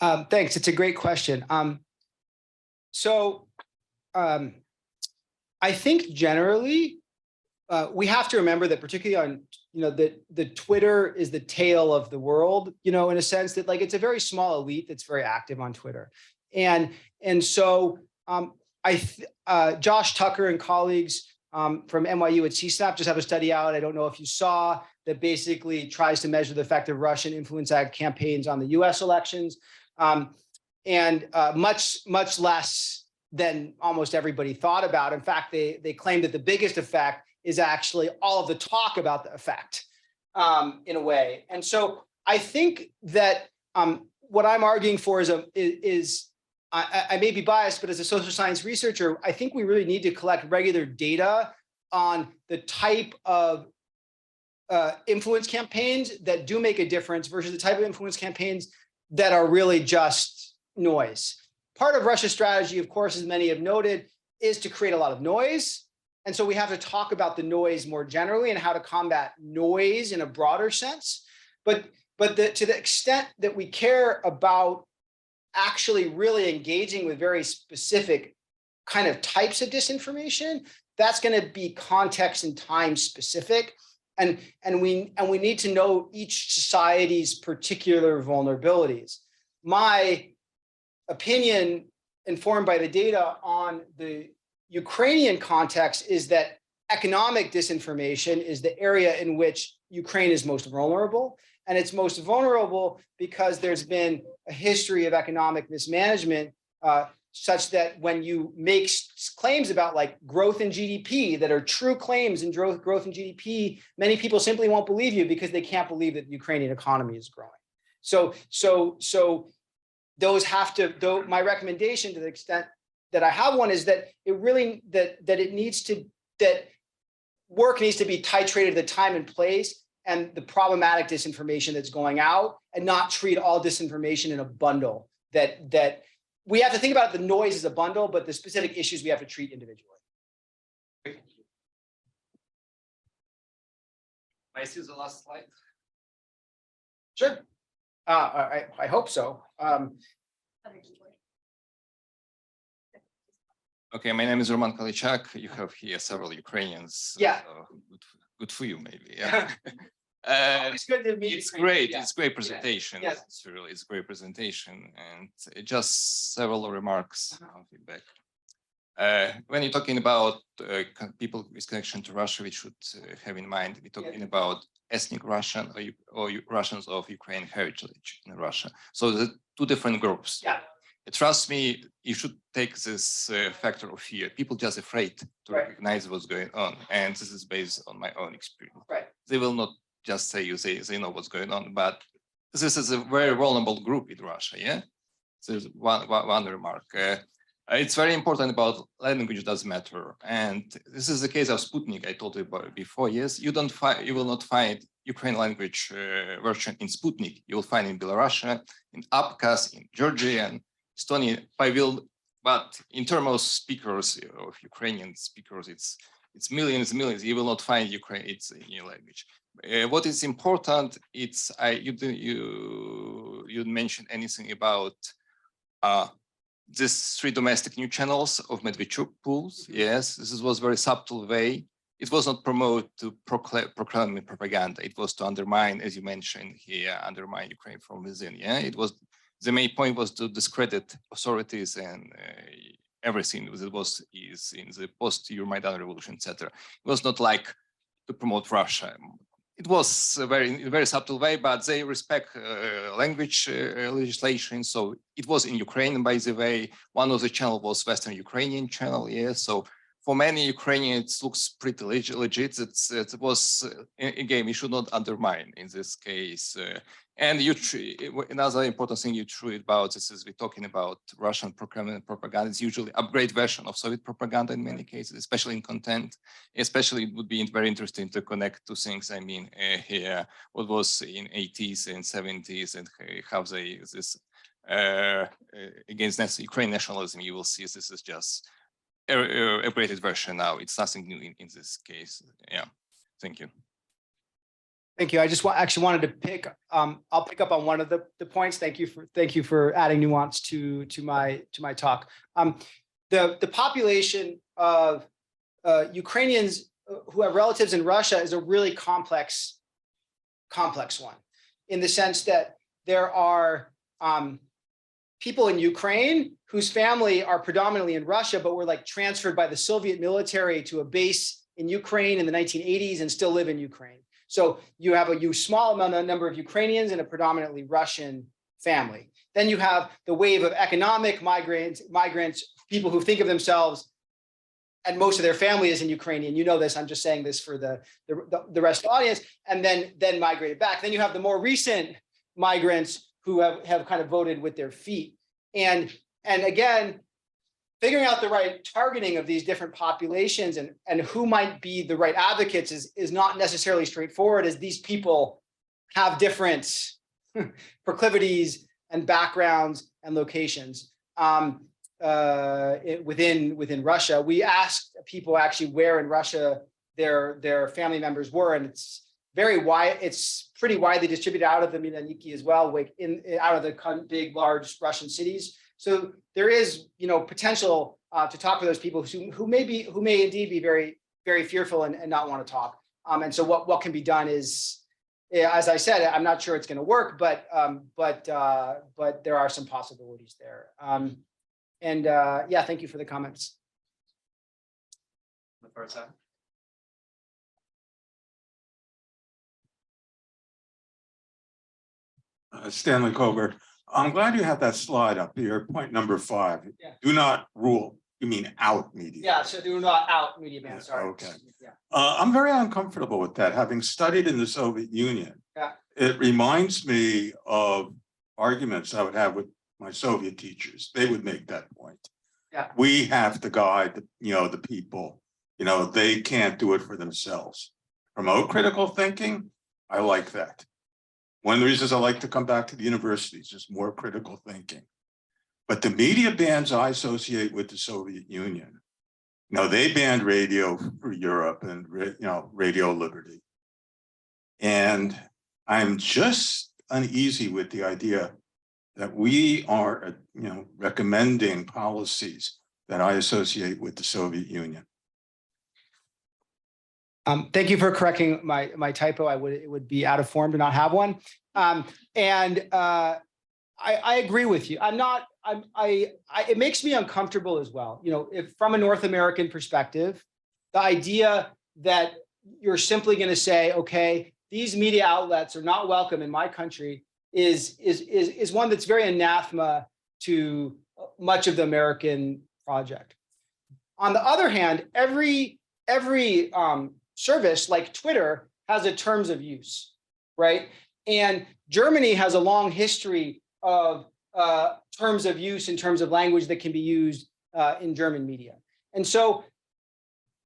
Thanks. It's a great question. I think generally we have to remember that, particularly on the Twitter is the tail of the world. In a sense that it's a very small elite that's very active on Twitter, and so Josh Tucker and colleagues from NYU at CSNAP just have a study out. I don't know if you saw, that basically tries to measure the effect of Russian influence ad campaigns on the U.S. elections. And much less than almost everybody thought about. In fact, they claim that the biggest effect is actually all of the talk about the effect, in a way. And so I think that what I'm arguing for is I may be biased, but as a social science researcher, I think we really need to collect regular data on the type of influence campaigns that do make a difference versus the type of influence campaigns that are really just noise. Part of Russia's strategy, of course, as many have noted, is to create a lot of noise. And so we have to talk about the noise more generally and how to combat noise in a broader sense. But to the extent that we care about actually really engaging with very specific kind of types of disinformation, that's going to be context and time specific. And we need to know each society's particular vulnerabilities. My opinion, informed by the data on the Ukrainian context, is that economic disinformation is the area in which Ukraine is most vulnerable. And it's most vulnerable because there's been a history of economic mismanagement such that when you make claims about like growth in GDP that are true claims and growth in GDP, many people simply won't believe you because they can't believe that the Ukrainian economy is growing. So those have to, though my recommendation to the extent that I have one is that it really, that work needs to be titrated to the time and place and the problematic disinformation that's going out, and not treat all disinformation in a bundle. That we have to think about the noise as a bundle, but the specific issues we have to treat individually. I see the last slide. Sure. I hope so. Okay, my name is Roman Kalichak. You have here several Ukrainians. Yeah. So good for you, maybe. Yeah. It's good to meet It's you. great. Yeah. It's great presentation. Yes. It's a great presentation, and just several remarks on feedback. When you're talking about people with connection to Russia, we should have in mind we're talking about ethnic Russian or Russians of Ukrainian heritage in Russia. So the two different groups. Yeah. Trust me, you should take this factor of fear. People just afraid to Right. recognize what's going on, and this is based on my own experience. Right. They will not just say they know what's going on, but this is a very vulnerable group in Russia. Yeah, so there's one remark. It's very important about language does matter, and this is the case of Sputnik. I told you about it before. Yes, you will not find Ukrainian language version in Sputnik. You will find in Belarus, in Abkhaz, in Georgian, Estonia. But in terms of speakers of Ukrainian speakers, it's millions. You will not find Ukrainian. It's in your language. What is important? It's you mentioned anything about these 3 domestic new channels of Medvedchuk pools. Yes, this was very subtle way. It was not promote to Pro-Kremlin propaganda. It was to undermine, as you mentioned here, undermine Ukraine from within. Yeah, it was the main point was to discredit authorities and everything that was in the post-Euromaidan revolution, etc. It was not like to promote Russia. It was a very subtle way, but they respect language legislation. So it was in Ukraine, by the way. One of the channel was Western Ukrainian channel. Yeah, so for many Ukrainians, it looks pretty legit. It was again, we should not undermine in this case. And another important thing you true about this is we're talking about Russian Pro-Kremlin propaganda. It's usually upgrade version of Soviet propaganda in many cases, especially in content. Especially, it would be very interesting to connect two things. I mean, here what was in 80s and 70s and how they this against Ukrainian nationalism. You will see this is just upgraded version now. It's nothing new in this case. Yeah, thank you. Thank you. I just actually wanted to pick. I'll pick up on one of the points. Thank you for adding nuance to my talk. The population of Ukrainians who have relatives in Russia is a really complex one, in the sense that there are people in Ukraine whose family are predominantly in Russia, but were like transferred by the Soviet military to a base in Ukraine in the 1980s and still live in Ukraine. So you have a small number of Ukrainians in a predominantly Russian family. Then you have the wave of economic migrants, people who think of themselves, and most of their family is in Ukrainian. You know this. I'm just saying this for the rest of the audience. And then migrated back. Then you have the more recent migrants who have kind of voted with their feet. And again, figuring out the right targeting of these different populations and who might be the right advocates is not necessarily straightforward, as these people have different proclivities and backgrounds and locations within Russia. We asked people actually where in Russia their family members were, and it's pretty widely distributed out of the Milaniki as well, out of the big, large Russian cities. So there is, potential to talk to those people who may indeed be very, very fearful and not want to talk. And so what can be done is, as I said, I'm not sure it's going to work, but there are some possibilities there. Yeah, thank you for the comments. The first time. Stanley Colbert. I'm glad you have that slide up here, point number 5. Yeah. Do not rule, you mean out media. Yeah, so do not out media ban, sorry. Okay. Yeah. I'm very uncomfortable with that, having studied in the Soviet Union. Yeah. It reminds me of arguments I would have with my Soviet teachers. They would make that point. Yeah. We have to guide, the people, they can't do it for themselves. Promote critical thinking. I like that. One of the reasons I like to come back to the universities is more critical thinking. But the media bans I associate with the Soviet Union, they banned radio for Europe and, radio liberty. And I'm just uneasy with the idea that we are, recommending policies that I associate with the Soviet Union. Thank you for correcting my typo. It would be out of form to not have one. I agree with you. It makes me uncomfortable as well. If from a North American perspective, the idea that you're simply going to say, okay, these media outlets are not welcome in my country is one that's very anathema to much of the American project. On the other hand, every service like Twitter has a terms of use, right? And Germany has a long history of terms of use in terms of language that can be used in German media. And so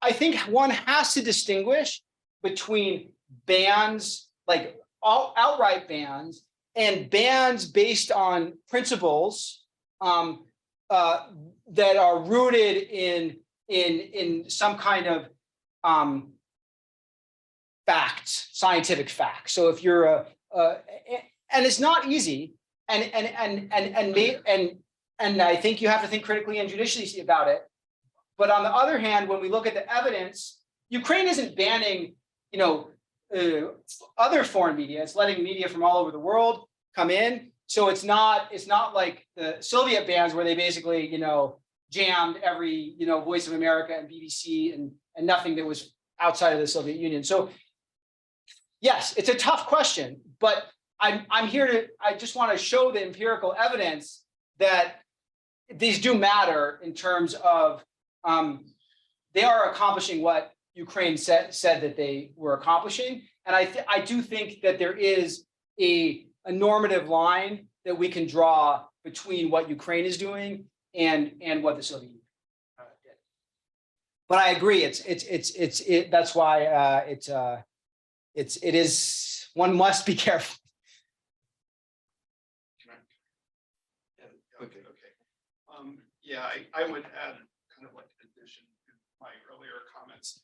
I think one has to distinguish between bans, like outright bans, and bans based on principles that are rooted in some kind of facts, scientific facts. So if you're and it's not easy, and I think you have to think critically and judiciously about it. But on the other hand, when we look at the evidence, Ukraine isn't banning, other foreign media. It's letting media from all over the world come in. So it's not like the Soviet bans where they basically, jammed every, Voice of America and BBC and nothing that was outside of the Soviet Union. So yes, it's a tough question, but I just want to show the empirical evidence that these do matter in terms of they are accomplishing what Ukraine said that they were accomplishing. And I do think that there is a normative line that we can draw between what Ukraine is doing and what the Soviet Union did. But I agree, that's why it is, one must be careful. Okay. Yeah, I would add kind of like an addition to my earlier comments.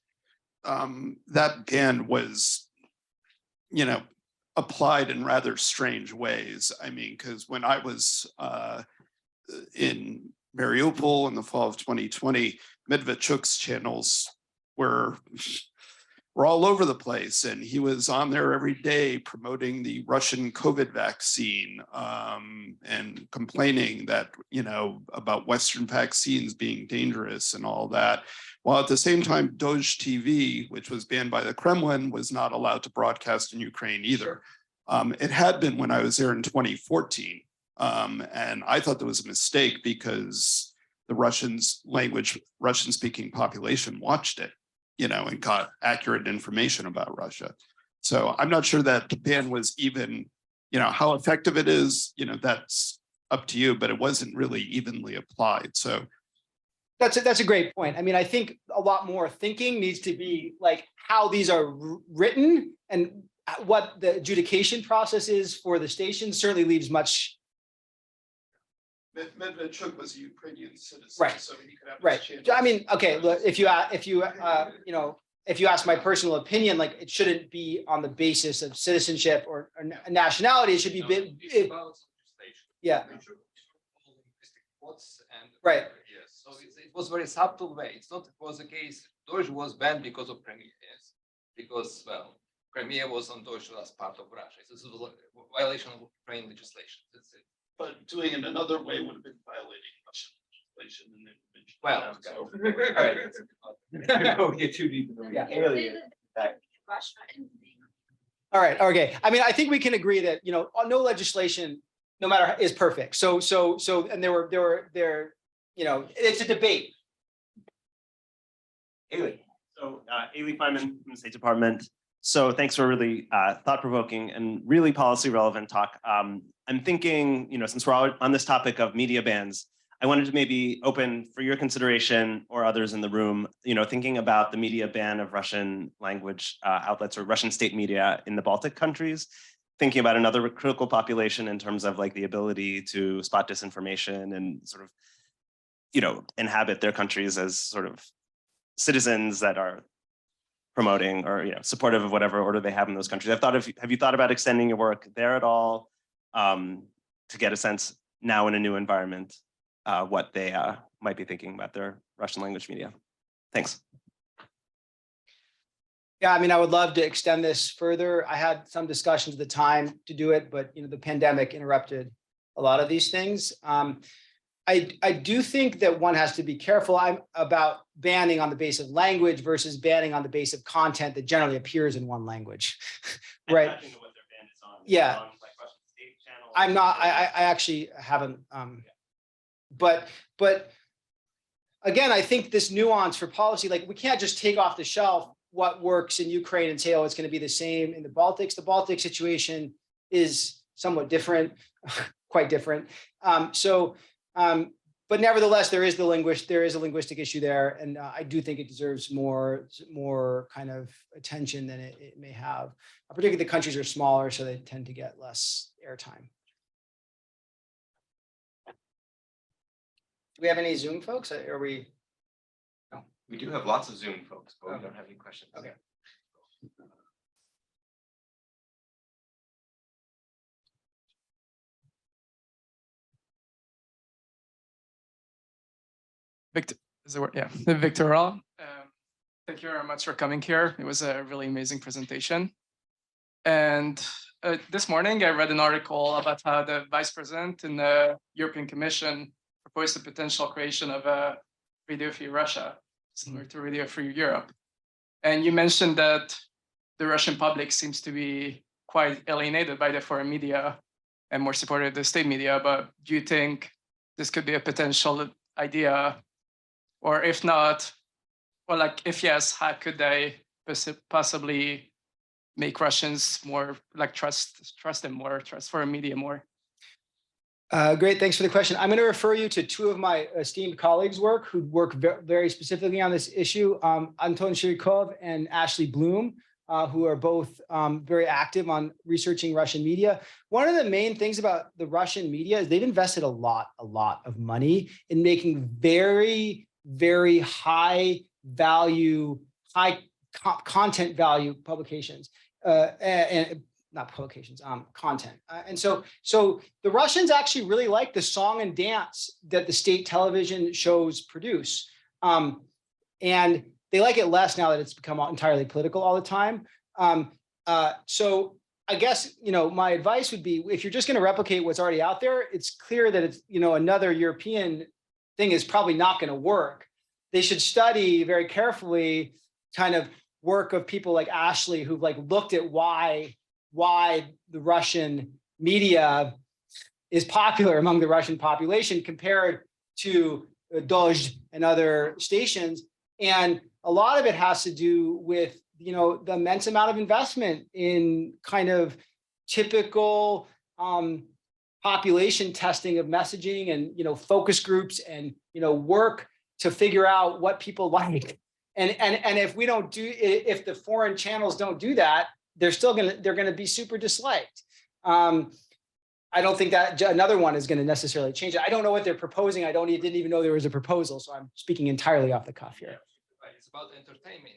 That ban was, applied in rather strange ways. I mean, because when I was in Mariupol in the fall of 2020, Medvedchuk's channels were all over the place, and he was on there every day promoting the Russian COVID vaccine and complaining that, about Western vaccines being dangerous and all that. While at the same time, Doj TV, which was banned by the Kremlin, was not allowed to broadcast in Ukraine either. It had been when I was there in 2014. And I thought that was a mistake because the Russian-speaking population watched it, and got accurate information about Russia. So I'm not sure that the ban was even, how effective it is, that's up to you, but it wasn't really evenly applied. So That's a great point. I mean, I think a lot more thinking needs to be like how these are written and what the adjudication process is for the station certainly leaves much. Medvedchuk was a Ukrainian citizen, Right. So he could have Right. I mean, okay, look, if you ask my personal opinion, like it shouldn't be on the basis of citizenship or nationality. It should be yeah. Right. Yes. So it was very subtle way. It was the case. Deutsch was banned because of Crimea. Yes. Because, Crimea was on Deutsch as part of Russia. This was a violation of Ukrainian legislation. That's it. But doing it another way would have been violating Russian legislation. Don't get too deep. All right. Okay. I mean, I think we can agree that, no legislation no matter, is perfect. So, and there, you know, it's a debate. Erlich. So Erlich Feynman from the State Department. So thanks for a really thought-provoking and really policy-relevant talk. I'm thinking, you know, since we're all on this topic of media bans, I wanted to maybe open for your consideration or others in the room, you know, thinking about the media ban of Russian language outlets or Russian state media in the Baltic countries, thinking about another critical population in terms of like the ability to spot disinformation and sort of, you know, inhabit their countries as sort of citizens that are promoting or, you know, supportive of whatever order they have in those countries. Have you thought about extending your work there at all to get a sense now in a new environment what they might be thinking about their Russian language media? Thanks. Yeah, I mean, I would love to extend this further. I had some discussions at the time to do it, but you know, the pandemic interrupted a lot of these things. I do think that one has to be careful about banning on the basis of language versus banning on the basis of content that generally appears in one language, right? Yeah, I'm not. I actually haven't. But again, I think this nuance for policy, like we can't just take off the shelf what works in Ukraine and say, oh, it's going to be the same in the Baltics. The Baltic situation is somewhat different, quite different. But nevertheless, there is a linguistic issue there, and I do think it deserves more kind of attention than it may have. Particularly the countries are smaller, so they tend to get less airtime. Do we have any Zoom folks? Are we? No, we do have lots of Zoom folks, but we don't have any questions. Okay. Victor, is it, yeah, Victor Raw. Thank you very much for coming here. It was a really amazing presentation. And this morning, I read an article about how the vice president in the European Commission proposed the potential creation of a Radio-Free Russia, similar to Radio-Free Europe. And you mentioned that the Russian public seems to be quite alienated by the foreign media and more supportive of the state media. But do you think this could be a potential idea? Or if not, or like if yes, how could they possibly make Russians more like trust them more, trust foreign media more? Great, thanks for the question. I'm going to refer you to two of my esteemed colleagues' work who work very specifically on this issue, Anton Shirikov and Ashley Bloom, who are both very active on researching Russian media. One of the main things about the Russian media is they've invested a lot of money in making very high value, content value publications, and not publications, content. And so the Russians actually really like the song and dance that the state television shows produce. And they like it less now that it's become entirely political all the time. So I guess, you know, my advice would be, if you're just going to replicate what's already out there, it's clear that it's, you know, another European thing is probably not going to work. They should study very carefully kind of work of people like Ashley, who've like looked at why the Russian media is popular among the Russian population compared to Dozhd and other stations. And a lot of it has to do with, you know, the immense amount of investment in kind of typical population testing of messaging and, you know, focus groups and, you know, work to figure out what people like. And if we don't do, if the foreign channels don't do that, they're gonna be super disliked. I don't think that another one is gonna necessarily change it. I don't know what they're proposing. I didn't even know there was a proposal, so I'm speaking entirely off the cuff here. It's about entertainment.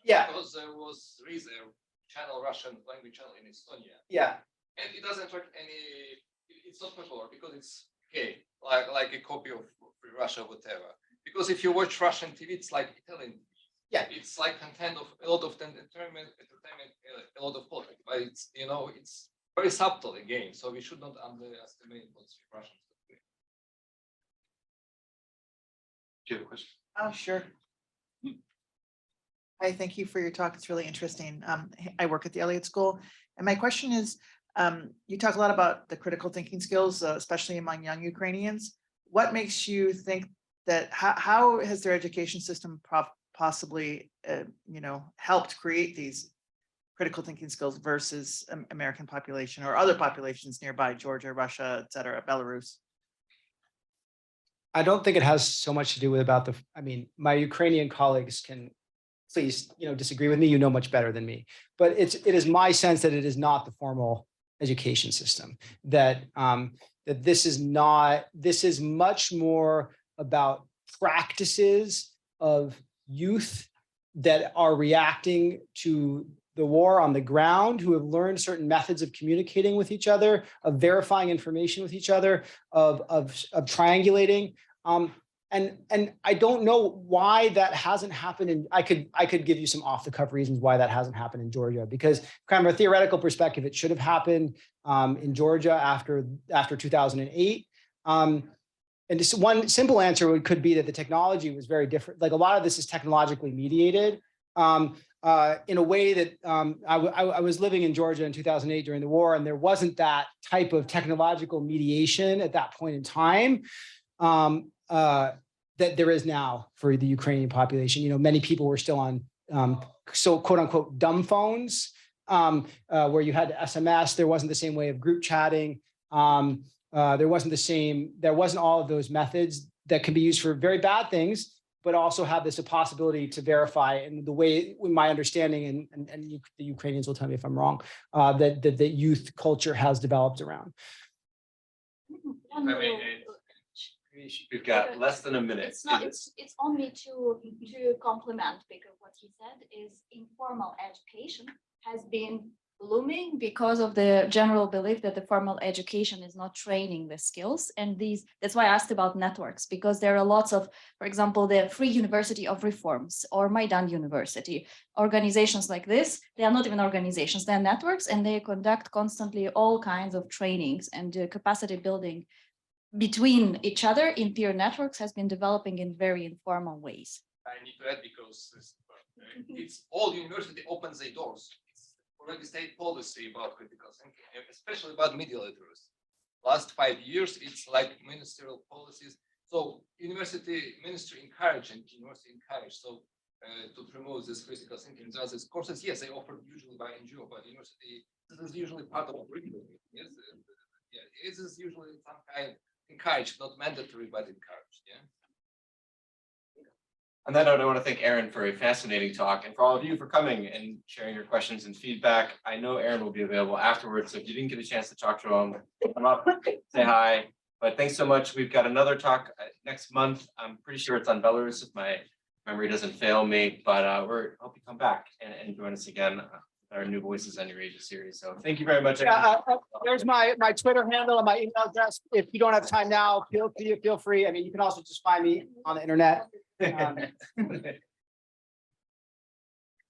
Yeah. Because there was reserve channel, Russian language channel in Estonia. Yeah. And it doesn't attract any, it's not popular because it's gay, like a copy of Free Russia, whatever. Because if you watch Russian TV, it's like Italian. Yeah. It's like content of a lot of entertainment, a lot of politics, but it's, you know, it's very subtle again. So we should not underestimate what's Russian. Do you have a question? Oh, sure. Hi, thank you for your talk. It's really interesting. I work at the Elliott School, and my question is, You talk a lot about the critical thinking skills, especially among young Ukrainians. What makes you think that, how has their education system possibly, helped create these critical thinking skills versus American population or other populations nearby, Georgia, Russia, et cetera, Belarus? I don't think it has so much to do with about my Ukrainian colleagues can please, disagree with me. You know much better than me, but it is my sense that it is not the formal education system, that this is much more about practices of youth that are reacting to the war on the ground, who have learned certain methods of communicating with each other, of verifying information with each other, of triangulating. And I don't know why that hasn't happened. And I could give you some off the cuff reasons why that hasn't happened in Georgia, because kind of a theoretical perspective, it should have happened in Georgia after 2008. And just one simple answer could be that the technology was very different. Like a lot of this is technologically mediated in a way that I was living in Georgia in 2008 during the war, and there wasn't that type of technological mediation at that point in time that there is now for the Ukrainian population. Many people were still on so quote unquote dumb phones where you had to SMS. There wasn't the same way of group chatting. There wasn't all of those methods that can be used for very bad things, but also have this a possibility to verify. And the way, in my understanding, and the Ukrainians will tell me if I'm wrong, that the youth culture has developed around. We've got less than a minute. It's not. It's only to complement, because what he said is informal education has been blooming because of the general belief that the formal education is not training the skills. And that's why I asked about networks, because there are lots of, for example, the Free University of Reforms or Maidan University, organizations like this. They are not even organizations, they're networks, and they conduct constantly all kinds of trainings, and capacity building between each other in peer networks has been developing in very informal ways. I need to add, because it's all university opens their doors. It's already state policy about critical thinking, especially about media literacy. Last 5 years, it's like ministerial policies. So university ministry encouraged. So to promote this critical thinking, these courses, yes, they offered usually by NGO, but university, this is usually part of curriculum. Yes, it is usually some kind encouraged, not mandatory, but encouraged. Yeah. On that note, I want to thank Aaron for a fascinating talk, and for all of you for coming and sharing your questions and feedback. I know Aaron will be available afterwards, so if you didn't get a chance to talk to him, come up, say hi. But thanks so much. We've got another talk next month. I'm pretty sure it's on Belarus, if my memory doesn't fail me, but hope you come back and join us again. Our New Voices on Your Ages series. So thank you very much. There's my Twitter handle and my email address. If you don't have time now, feel free. I mean, you can also just find me on the internet.